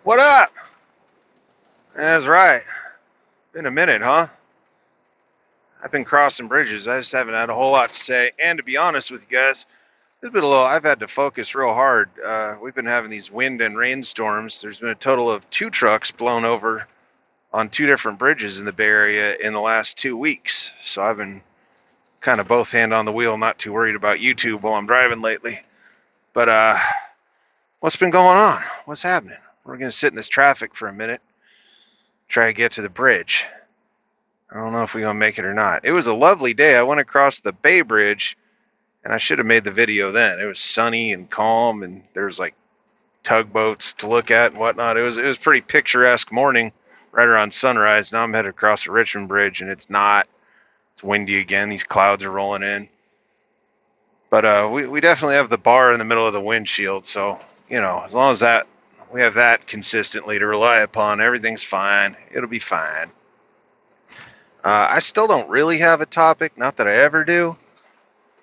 What up? That's right. Been a minute, huh? I've been crossing bridges. I just haven't had a whole lot to say. And to be honest with you guys, there's been a little. I've had to focus real hard. We've been having these wind and rainstorms. There's been a total of 2 trucks blown over on 2 different bridges in the Bay Area in the last 2 weeks. So I've been kind of both hand on the wheel, not too worried about YouTube while I'm driving lately. But what's been going on? What's happening? We're gonna sit in this traffic for a minute, try to get to the bridge. I don't know if we're going to make it or not. It was a lovely day. I went across the Bay Bridge, and I should have made the video then. It was sunny and calm, and there was like tugboats to look at and whatnot. It was pretty picturesque morning right around sunrise. Now I'm headed across the Richmond Bridge, and it's not. It's windy again. These clouds are rolling in. But we definitely have the bar in the middle of the windshield, so, as long as that we have that consistently to rely upon, everything's fine. It'll be fine. I still don't really have a topic, not that I ever do,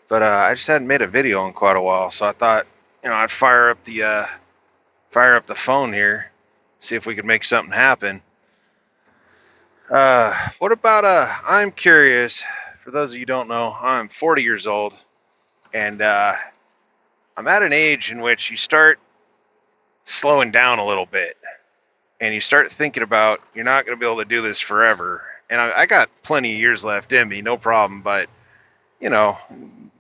but I just hadn't made a video in quite a while, so I thought, I'd fire up the phone here, see if we could make something happen. What about I'm curious. For those of you who don't know, I'm 40 years old, and I'm at an age in which you start slowing down a little bit, and you start thinking about you're not going to be able to do this forever. And I got plenty of years left in me, no problem. But,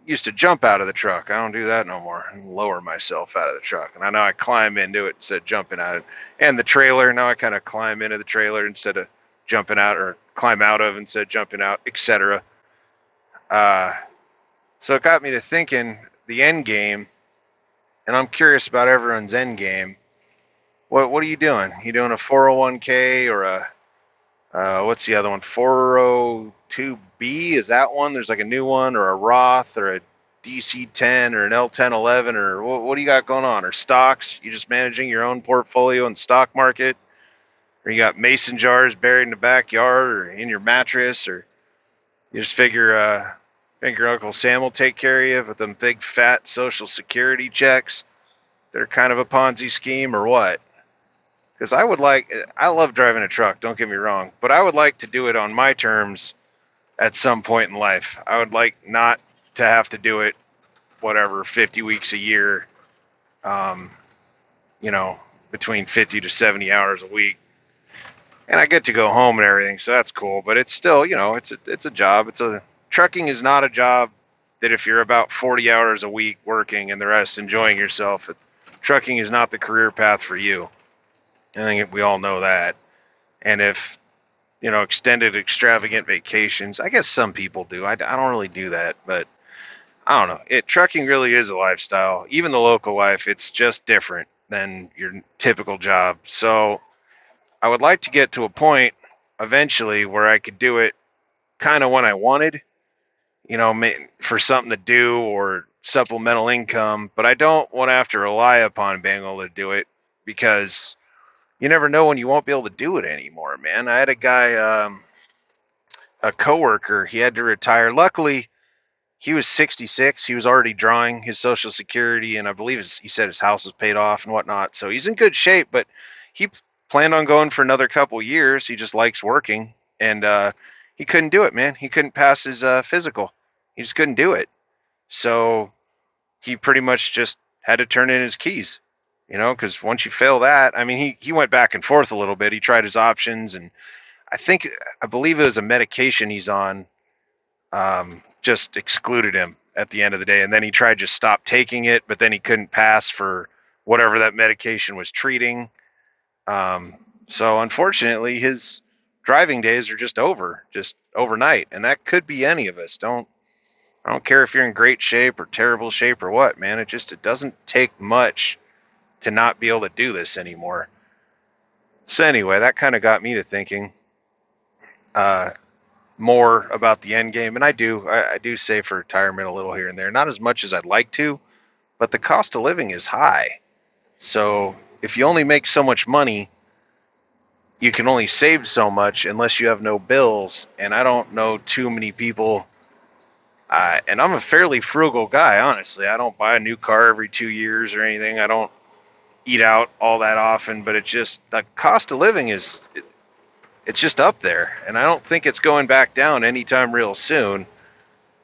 used to jump out of the truck. I don't do that no more. I lower myself out of the truck. And I know I climb into it instead of jumping out of it. And the trailer, now I kind of climb into the trailer instead of jumping out, or climb out of instead of jumping out, etc. So it got me to thinking the end game. And I'm curious about everyone's end game. What are you doing? You doing a 401k or a what's the other one? 402b? Is that one? There's like a new one, or a Roth, or a DC10, or an L1011, or what do you got going on? Or stocks? You just managing your own portfolio in the stock market? Or you got mason jars buried in the backyard or in your mattress? Or you just figure Uncle Sam will take care of you with them big fat Social Security checks? They're kind of a Ponzi scheme, or what? Because I love driving a truck, don't get me wrong, but I would like to do it on my terms at some point in life. I would like not to have to do it, 50 weeks a year, um, between 50 to 70 hours a week. And I get to go home and everything, so that's cool, but it's still, it's a job. Trucking is not a job that if you're about 40 hours a week working and the rest enjoying yourself, trucking is not the career path for you. I think we all know that. And if, extended extravagant vacations, I guess some people do. I don't really do that, but I don't know. Trucking really is a lifestyle. Even the local life, it's just different than your typical job. So I would like to get to a point eventually where I could do it kind of when I wanted, for something to do or supplemental income, but I don't want to have to rely upon being able to do it, because you never know when you won't be able to do it anymore, man. I had a guy, a coworker, he had to retire. Luckily, he was 66. He was already drawing his Social Security, and I believe he said his house was paid off and whatnot. So he's in good shape, but he planned on going for another couple years. He just likes working, and he couldn't do it, man. He couldn't pass his physical. He just couldn't do it. So he pretty much just had to turn in his keys. Because once you fail that, I mean, he went back and forth a little bit. He tried his options, and I believe it was a medication he's on, just excluded him at the end of the day. And then he tried to stop taking it, but then he couldn't pass for whatever that medication was treating. So unfortunately, his driving days are just overnight, and that could be any of us. I don't care if you're in great shape or terrible shape or what, man. It doesn't take much to not be able to do this anymore. So anyway, that kind of got me to thinking more about the end game. And I do save for retirement a little here and there. Not as much as I'd like to, but the cost of living is high. So if you only make so much money, you can only save so much unless you have no bills. And I don't know too many people. And I'm a fairly frugal guy, honestly. I don't buy a new car every 2 years or anything. I don't eat out all that often, but it just, the cost of living it's just up there, and I don't think it's going back down anytime real soon.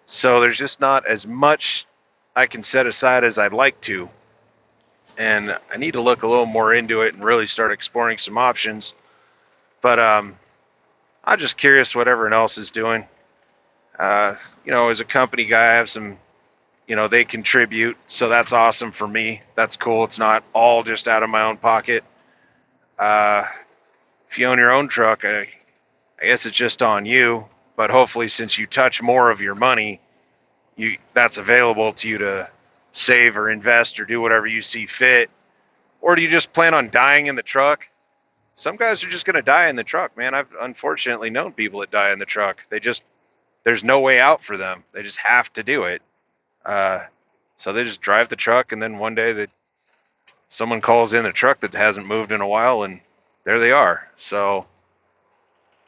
So there's just not as much I can set aside as I'd like to, and I need to look a little more into it and really start exploring some options. But I'm just curious what everyone else is doing. As a company guy, I have some, they contribute, so that's awesome for me. That's cool. It's not all just out of my own pocket. If you own your own truck, I guess it's just on you. But hopefully, since you touch more of your money, that's available to you to save or invest or do whatever you see fit. Or do you just plan on dying in the truck? Some guys are just going to die in the truck, man. I've unfortunately known people that die in the truck. There's no way out for them. They just have to do it. So they just drive the truck, and then one day someone calls in a truck that hasn't moved in a while, and there they are. So,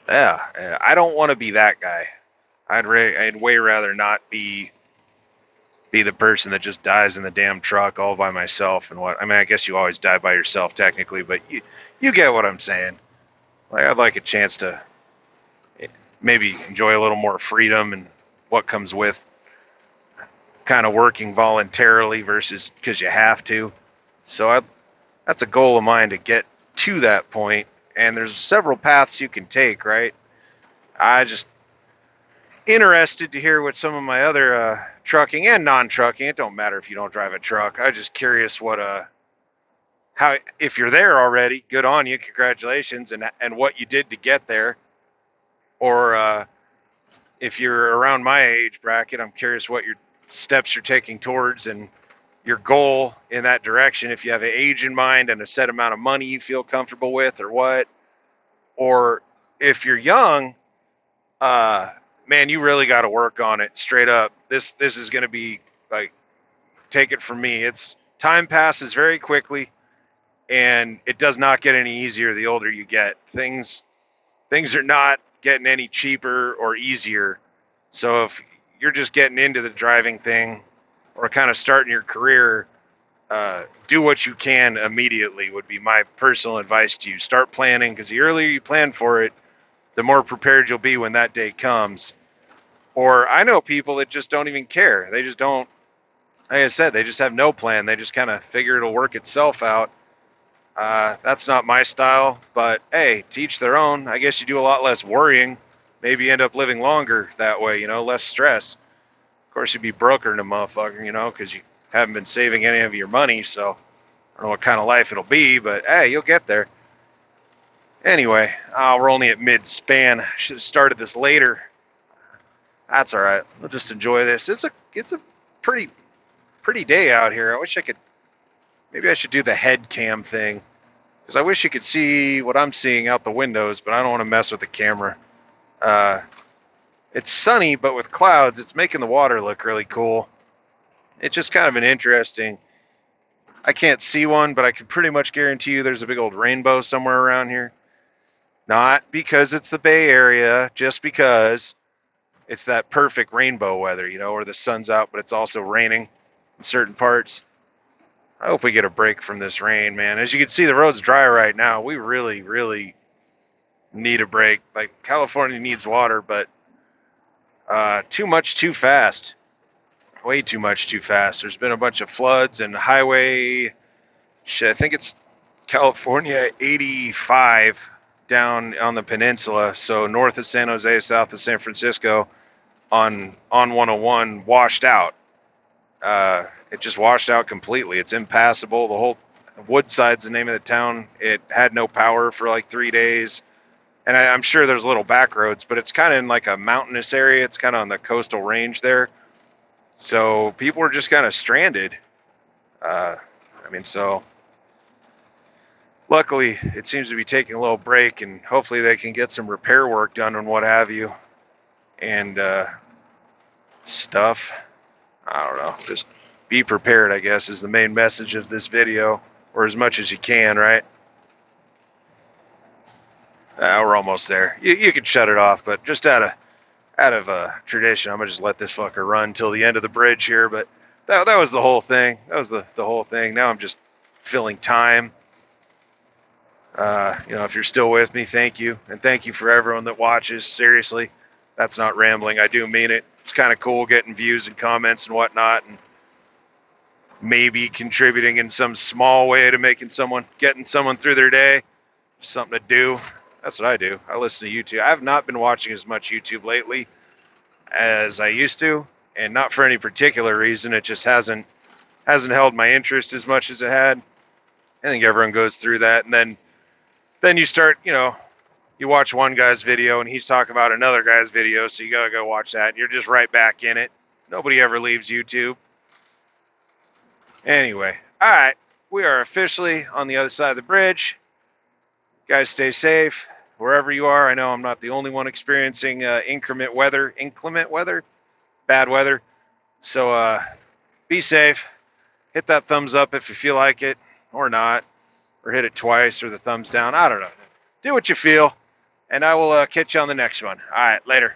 yeah, I don't want to be that guy. I'd way rather not be the person that just dies in the damn truck all by myself. And I guess you always die by yourself technically, but you get what I'm saying. Like, I'd like a chance to maybe enjoy a little more freedom and what comes with kind of working voluntarily versus because you have to. So that's a goal of mine, to get to that point. And there's several paths you can take, right? I just interested to hear what some of my other trucking and non-trucking, it don't matter if you don't drive a truck. I'm just curious how, if you're there already, good on you, congratulations, and what you did to get there. Or if you're around my age bracket, I'm curious what your steps you're taking towards and your goal in that direction. If you have an age in mind and a set amount of money you feel comfortable with, or what. Or if you're young, man, you really got to work on it straight up. This is going to be like, take it from me. Time passes very quickly, and it does not get any easier the older you get. Things are not getting any cheaper or easier. So if you're just getting into the driving thing or kind of starting your career, do what you can immediately would be my personal advice to you. Start planning, because the earlier you plan for it, the more prepared you'll be when that day comes. Or I know people that just don't even care. They just don't, like I said, they just have no plan. They just kind of figure it'll work itself out. That's not my style, but hey, to each their own. I guess you do a lot less worrying. Maybe you end up living longer that way, less stress. Of course, you'd be broker than a motherfucker, because you haven't been saving any of your money, so I don't know what kind of life it'll be, but hey, you'll get there. Anyway, we're only at mid-span. Should have started this later. That's all right. We'll just enjoy this. It's a pretty day out here. I wish maybe I should do the head cam thing, because I wish you could see what I'm seeing out the windows, but I don't want to mess with the camera. It's sunny, but with clouds, it's making the water look really cool. It's just kind of an interesting, I can't see one, but I can pretty much guarantee you there's a big old rainbow somewhere around here. Not because it's the Bay Area, just because it's that perfect rainbow weather, where the sun's out, but it's also raining in certain parts. I hope we get a break from this rain, man. As you can see, the road's dry right now. We really, really need a break. Like, California needs water, but too much too fast. Way too much too fast. There's been a bunch of floods and highway, I think it's California 85 down on the peninsula. So north of San Jose, south of San Francisco on 101 washed out. It just washed out completely. It's impassable. The whole Woodside's the name of the town. It had no power for like 3 days. And I'm sure there's little back roads, but it's kind of in like a mountainous area. It's kind of on the coastal range there. So people are just kind of stranded. So luckily it seems to be taking a little break, and hopefully they can get some repair work done and what have you. And stuff. I don't know. Just be prepared, I guess, is the main message of this video, or as much as you can, right? We're almost there. You can shut it off, but just out of tradition, I'm gonna just let this fucker run till the end of the bridge here. But that was the whole thing. That was the whole thing. Now I'm just filling time. If you're still with me, thank you. And thank you for everyone that watches. Seriously, that's not rambling. I do mean it. It's kind of cool getting views and comments and whatnot, and maybe contributing in some small way to getting someone through their day. Something to do. That's what I do. I listen to YouTube. I have not been watching as much YouTube lately as I used to, and not for any particular reason. It just hasn't held my interest as much as it had. I think everyone goes through that, and then you start, you watch one guy's video and he's talking about another guy's video, so you gotta go watch that, and you're just right back in it. Nobody ever leaves YouTube. Anyway, all right, we are officially on the other side of the bridge. Guys, stay safe wherever you are. I know I'm not the only one experiencing inclement weather, bad weather. So be safe. Hit that thumbs up if you feel like it, or not, or hit it twice, or the thumbs down. I don't know. Do what you feel, and I will catch you on the next one. All right, later.